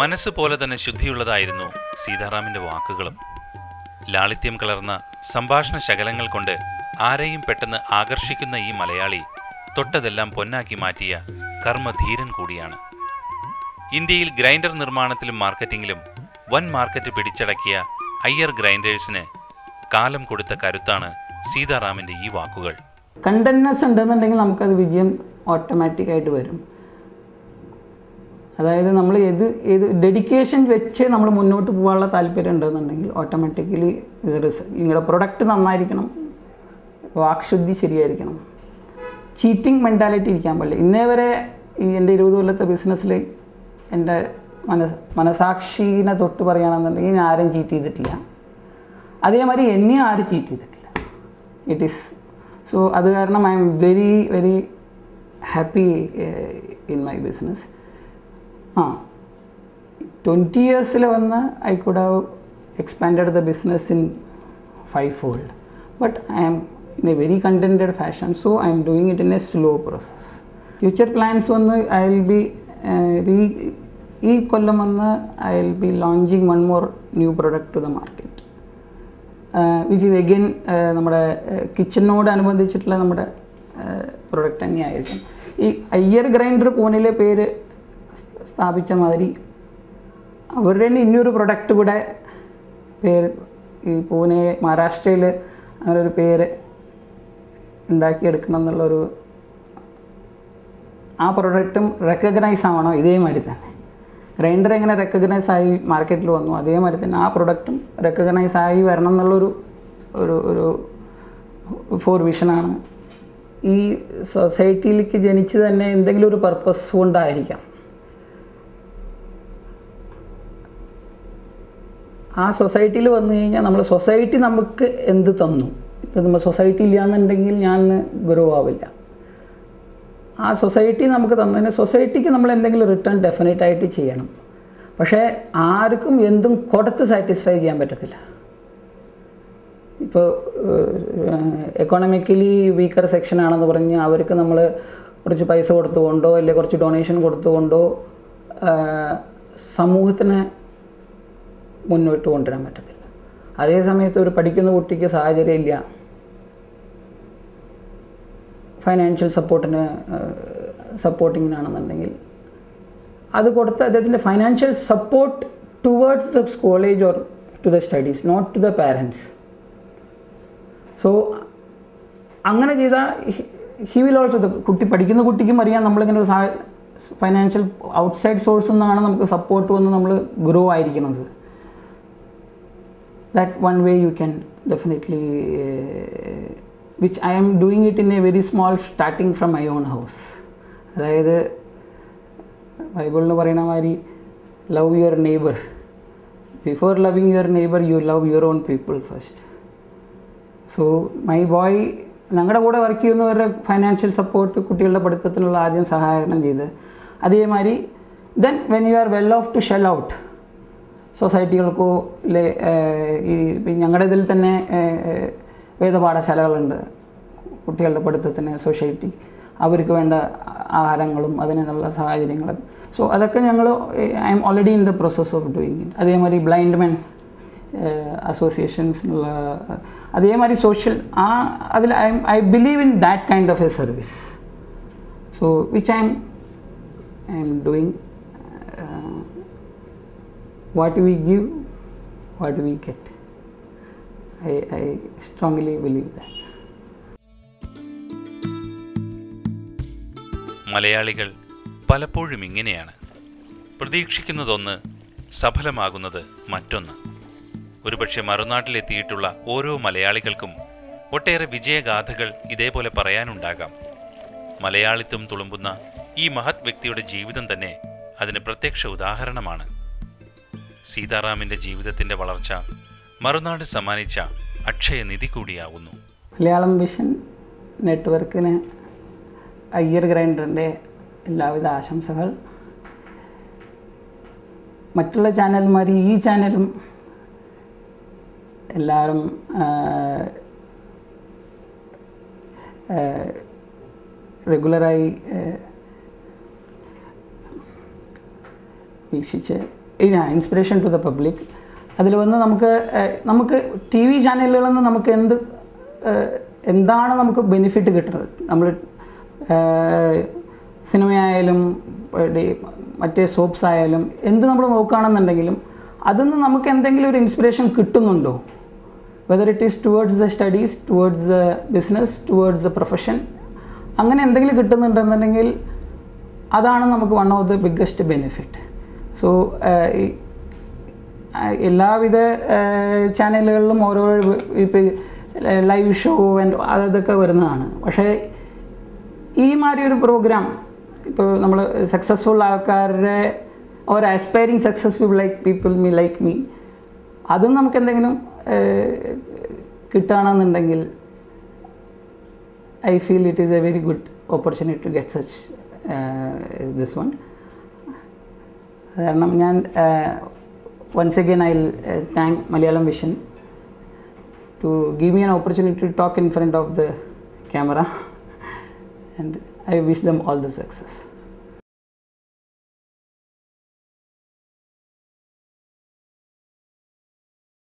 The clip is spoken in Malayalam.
മനസ്സുപോലെ തന്നെ ശുദ്ധിയുള്ളതായിരുന്നു സീതാറാമിൻ്റെ വാക്കുകളും. ലാളിത്യം കലർന്ന സംഭാഷണ ശകലങ്ങൾ കൊണ്ട് ആരെയും പെട്ടെന്ന് ആകർഷിക്കുന്ന ഈ മലയാളി തൊട്ടതെല്ലാം പൊന്നാക്കി മാറ്റിയ കർമ്മധീരൻ കൂടിയാണ്. ഇന്ത്യയിൽ ഗ്രൈൻഡർ നിർമ്മാണത്തിലും മാർക്കറ്റിംഗിലും വൻ മാർക്കറ്റ് പിടിച്ചടക്കിയ അയ്യർ ഗ്രൈൻഡേഴ്സിന് കാലം കൊടുത്ത കരുത്താണ് സീതാറാമിൻ്റെ ഈ വാക്കുകൾ. കണ്ടന്റ്നെസ് ഉണ്ടെന്നുണ്ടെങ്കിൽ നമുക്കത് വിജയം ഓട്ടോമാറ്റിക്കായിട്ട് വരും. അതായത് നമ്മൾ ഏത് ഡെഡിക്കേഷൻ വെച്ച് നമ്മൾ മുന്നോട്ട് പോകാനുള്ള താല്പര്യം ഉണ്ടെന്നുണ്ടെങ്കിൽ ഓട്ടോമാറ്റിക്കലി നിങ്ങളുടെ പ്രൊഡക്റ്റ് നന്നായിരിക്കണം, വാക്ശുദ്ധി ശരിയായിരിക്കണം, ചീറ്റിംഗ് മെൻറ്റാലിറ്റി ഇരിക്കാൻ പാടില്ല. ഇന്നേ വരെ എൻ്റെ 20 കൊല്ലത്തെ ബിസിനസ്സിൽ എൻ്റെ മനസാക്ഷിനെ തൊട്ട് പറയുകയാണെന്നുണ്ടെങ്കിൽ ഞാൻ ആരും ചീറ്റ് ചെയ്തിട്ടില്ല. അതേമാതിരി എന്നെയും ആരും ചീറ്റ് ചെയ്തിട്ടില്ല. ഇറ്റ് ഈസ് സോ അത് കാരണം I am very very happy in my business. 20 years വന്ന് I could have expanded the business in 5-fold, but I am in a very contented fashion, so I am doing it in a slow process. Future plans വന്ന് I will be ഈ കൊല്ലം വന്ന് I will be launching one more new product to the market, which is again നമ്മുടെ കിച്ചണിനോട് അനുബന്ധിച്ചിട്ടുള്ള നമ്മുടെ പ്രൊഡക്റ്റ് തന്നെയായിരിക്കും. ഈ അയ്യർ ഗ്രൈൻഡർ പൂനെയിലെ പേര് സ്ഥാപിച്ച മാതിരി അവരുടെ തന്നെ ഇനിയൊരു പ്രൊഡക്റ്റ് കൂടെ പേര് ഈ പൂനെ മഹാരാഷ്ട്രയിൽ അങ്ങനെ ഒരു പേര് ഉണ്ടാക്കിയെടുക്കണം എന്നുള്ളൊരു ആ പ്രൊഡക്റ്റും റെക്കഗ്നൈസ് ആവണം. ഇതേമാതിരി തന്നെ ഗ്രൈൻഡർ എങ്ങനെ റെക്കഗ്നൈസ് ആയി മാർക്കറ്റിൽ വന്നു അതേമാതിരി തന്നെ ആ പ്രൊഡക്റ്റും റെക്കഗ്നൈസ് ആയി വരണം എന്നുള്ളൊരു ഒരു വിഷനാണ്. ഈ സൊസൈറ്റിയിലേക്ക് ജനിച്ച് തന്നെ എന്തെങ്കിലും ഒരു പർപ്പസ് കൊണ്ടായിരിക്കാം. ആ സൊസൈറ്റിയിൽ വന്നു കഴിഞ്ഞാൽ സൊസൈറ്റി നമുക്ക് എന്ത് തന്നു, ഇത് നമ്മൾ സൊസൈറ്റി ഇല്ലയെന്നുണ്ടെങ്കിൽ ഞാൻ ഗ്രോ ആവില്ല. ആ സൊസൈറ്റി നമുക്ക് തന്നതിന് സൊസൈറ്റിക്ക് നമ്മൾ എന്തെങ്കിലും റിട്ടേൺ ഡെഫിനറ്റായിട്ട് ചെയ്യണം. പക്ഷേ ആർക്കും എന്തും കൊടുത്ത് സാറ്റിസ്ഫൈ ചെയ്യാൻ പറ്റത്തില്ല. ഇപ്പോൾ എക്കോണമിക്കലി വീക്കർ സെക്ഷൻ ആണെന്ന് പറഞ്ഞ് അവർക്ക് നമ്മൾ കുറച്ച് പൈസ കൊടുത്തുകൊണ്ടോ അല്ലെങ്കിൽ കുറച്ച് ഡൊണേഷൻ കൊടുത്തുകൊണ്ടോ സമൂഹത്തിനെ മുന്നോട്ട് കൊണ്ടുവരാൻ പറ്റത്തില്ല. അതേ സമയത്ത് ഒരു പഠിക്കുന്ന കുട്ടിക്ക് സാഹചര്യം ഇല്ല, ഫൈനാൻഷ്യൽ സപ്പോർട്ടിങ്ങിനാണെന്നുണ്ടെങ്കിൽ അത് കൊടുത്ത് അദ്ദേഹത്തിൻ്റെ financial support towards the college or to the studies, not to the parents. So അങ്ങനെ ചെയ്താൽ ഹി വിൽ ഓൾസോ പഠിക്കുന്ന കുട്ടിക്കും അറിയാം നമ്മളിങ്ങനെ ഒരു ഫൈനാൻഷ്യൽ ഔട്ട്സൈഡ് സോഴ്സിൽ നിന്നാണ് നമുക്ക് സപ്പോർട്ട് വന്ന് നമ്മൾ ഗ്രോ ആയിരിക്കുന്നത്. That one way you can definitely, which I am doing it in a very small, starting from my own house. അതായത് ബൈബിളിൽ പറയുന്ന മാതിരി love your neighbour, before loving your neighbour you love your own people first. So my boy ഞങ്ങളുടെ കൂടെ വർക്ക് ചെയ്യുന്നവരുടെ ഫൈനാൻഷ്യൽ സപ്പോർട്ട് കുട്ടികളുടെ പഠിത്തത്തിനുള്ള ആദ്യം സഹായകരണം ചെയ്ത് അതേമാതിരി then when you are well off to shell out സൊസൈറ്റികൾക്കോ ഈ ഞങ്ങളുടെ ഇതിൽ തന്നെ വേദപാഠശാലകളുണ്ട് കുട്ടികളുടെ പഠിത്തത്തിന്. സൊസൈറ്റി അവർക്ക് വേണ്ട ആഹാരങ്ങളും അതിനുള്ള സാഹചര്യങ്ങളും. സോ അതൊക്കെ ഞങ്ങൾ I M already in the process of doing it. അതേമാതിരി ബ്ലൈൻഡ് മെൻ അസോസിയേഷൻസിനുള്ള അതേമാതിരി സോഷ്യൽ അതിൽ I believe in that kind of A service. So which I am doing. What we give, what we get. I strongly believe that. മലയാളികൾ പലപ്പോഴും ഇങ്ങനെയാണ്. പ്രതീക്ഷിക്കുന്നതൊന്ന്, സഫലമാകുന്നത് മറ്റൊന്ന്. ഒരുപക്ഷെ മറുനാട്ടിലെത്തിയിട്ടുള്ള ഓരോ മലയാളികൾക്കും ഒട്ടേറെ വിജയഗാഥകൾ ഇതേപോലെ പറയാനുണ്ടാകാം. മലയാളിത്വം തുളുമ്പുന്ന ഈ മഹത് വ്യക്തിയുടെ ജീവിതം തന്നെ അതിന് പ്രത്യക്ഷ ഉദാഹരണമാണ്. സീതാറാമിൻ്റെ ജീവിതത്തിൻ്റെ വളർച്ച മറുനാട് സമ്മാനിച്ച അക്ഷയനിധി കൂടിയാവുന്നു. മലയാളം വിഷൻ നെറ്റ്വർക്കിന് അയ്യർ ഗ്രൈൻഡറിൻ്റെ എല്ലാവിധ ആശംസകൾ. മറ്റുള്ള ചാനൽമാർ ഈ ചാനലും എല്ലാവരും റെഗുലറായി വീക്ഷിച്ച് ഇൻസ്പിറേഷൻ ടു ദ പബ്ലിക്. അതിൽ വന്ന് നമുക്ക് ടി വി ചാനലുകളിൽ നിന്ന് നമുക്ക് എന്താണ് നമുക്ക് ബെനിഫിറ്റ് കിട്ടുന്നത്? നമ്മൾ സിനിമയായാലും മറ്റേ സോപ്സ് ആയാലും എന്ത് നമ്മൾ നോക്കുകയാണെന്നുണ്ടെങ്കിലും അതിൽ നിന്ന് നമുക്ക് എന്തെങ്കിലും ഒരു ഇൻസ്പിറേഷൻ കിട്ടുന്നുണ്ടോ? Whether it is towards the studies, towards the business, towards the profession, അങ്ങനെ എന്തെങ്കിലും കിട്ടുന്നുണ്ടെന്നുണ്ടെങ്കിൽ അതാണ് നമുക്ക് one of the biggest benefit. So എല്ലാവിധ ചാനലുകളിലും ഓരോ ഇപ്പോൾ ലൈവ് ഷോ അതൊക്കെ വരുന്നതാണ്. പക്ഷേ ഈ മാതിരി ഒരു പ്രോഗ്രാം ഇപ്പോൾ നമ്മൾ സക്സസ്ഫുൾ ആൾക്കാരുടെ or aspiring successful people like me അതും നമുക്ക് എന്തെങ്കിലും കിട്ടുകയാണെന്നുണ്ടെങ്കിൽ I feel it is a very good opportunity to get such this one. കാരണം ഞാൻ once again I'll thank Malayalam Vision to give me an opportunity to talk in front of the camera and I wish them all the success.